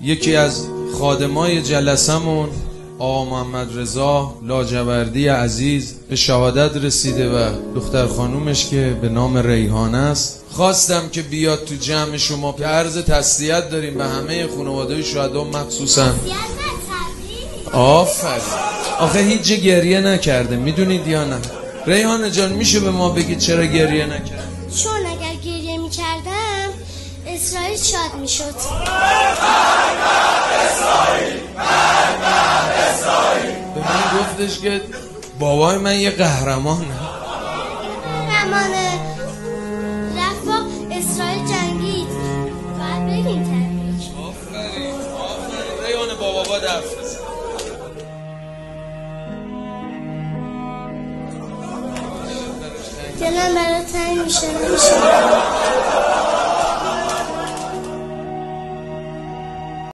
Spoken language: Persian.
یکی از خادمای جلسمون آقا محمد رضا لاجوردی عزیز به شهادت رسیده و دختر خانومش که به نام ریحانه است. خواستم که بیاد تو جمع شما که عرض تسلیت داریم به همه خانواده شهدا، مخصوصا آفرین. آخه هیچ گریه نکرده، میدونید یا نه؟ ریحانه جان میشه به ما بگید چرا گریه نکرد؟ چون اگر گریه میکردم اسرائیل شاد میشد. به من گفتش که بابای من یه قهرمانه. قهرمانه رفت با اسرائیل جنگید. باید بگیم تبریک. آفرین ریحانه بابا درس بزن. دلم برای تنگ میشه نمیشه.